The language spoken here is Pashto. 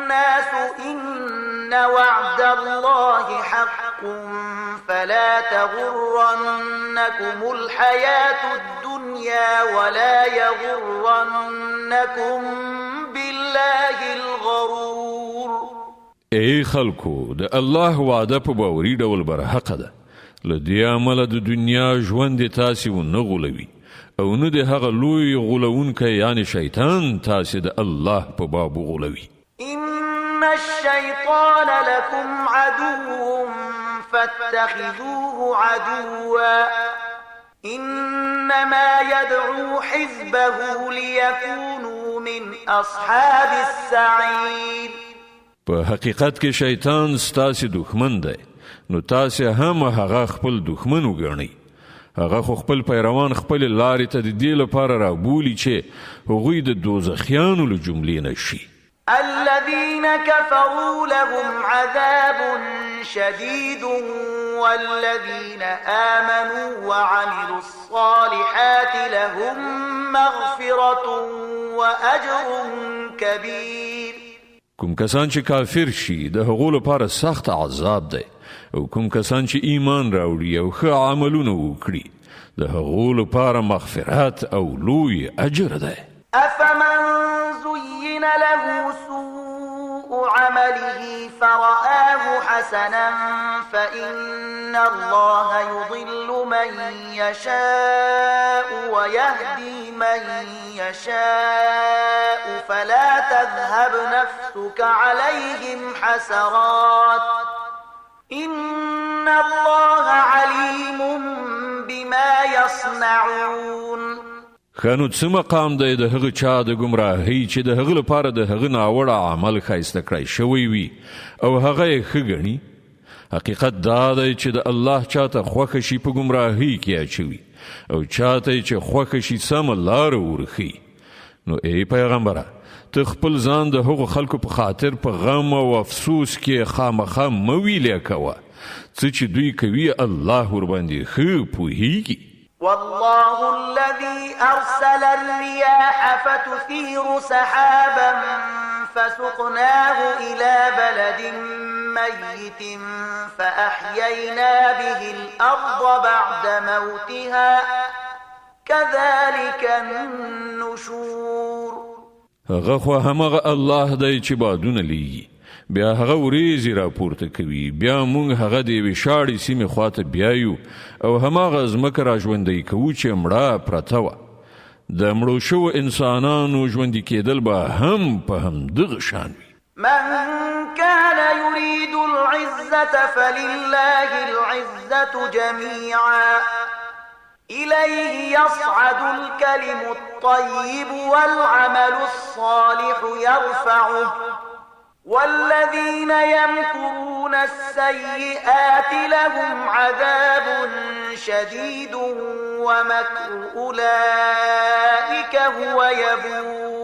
الناس إن وعد الله حق فلا تغرنكم الحياة الدنيا ولا يغرنكم بالله الغرور. ای خلکو د الله وعده په باوري ډول برحقه ده. له دې عمله د دنیا ژوند تاسې ونه غولوي او نه د هغه لوی غولونکی یعنی شیطان تاسې د الله په باب غولوي. إن الشيطان لكم عدو فاتخذوه عدوا إنما يدعو حزبه ليكونوا من أصحاب السعير. په حقیقت کې شیطان ستاسې دښمن دی نو تاسې هم هغه خپل دښمن وګڼئ. هغه خو خپل پیروان خپل لارې ته د دې لپاره رابولي چې هغوی د دوزخیانو له جملې نه شي. الذين كفروا لهم عذاب شديد والذين آمنوا وعملوا الصالحات لهم مغفرة وأجر كبير. کوم کسان چې کافر شي د هغو لپاره سخت عذاب دی او کوم کسان چې ایمان راوړي او ښه عملونه وکړي د هغو لپاره مغفرت او لوی اجر دی. أفمن زين له سوء عمله فرآه حسنا فإن الله يضل من يشاء ويهدي من يشاء فلا تذهب نفسك عليهم حسرات إن الله عليم بما يصنعون. خانو څه مقام دی د هغه چا د ګمراهۍ چې د هغه لپاره د هغه ناوړه عمل ښایسته کړی شوی وي او هغه یې ښه ګڼي. حقیقت دا دی چې د الله چاته خوښه شي په ګمراهۍ کې اچوي او چاته چې خوښه شي سمه لاره ورښیي. نو ای پیغمبره ته خپل ځان د هغو خلکو په خاطر په غم او افسوس کې خامخا مه ویلې کوه. څه چې دوی کوي الله ورباندې ښه پوهیږي. والله الذي أرسل الرياح فتثير سحابا فسقناه إلى بلد ميت فأحيينا به الأرض بعد موتها كذلك النشور. هغه خو همغه الله دی چې بادونه لیږي بیا هغه وریځې راپورته کوي بیا موږ هغه د یوې شاړې سیمې خواته بیایو او هماغه ځمکه را ژوندی کوو چې مړه پرته وه. د مړو شوو انسانانو ژوندي کېدل به هم په همدغه شان وي. من كان يريد العزة فلله العزة جميعا إليه يصعد الكلم الطيب والعمل الصالح يرفعه والذين يمكرون السيئات لهم عذاب شديد ومكر أولئك هو يبور.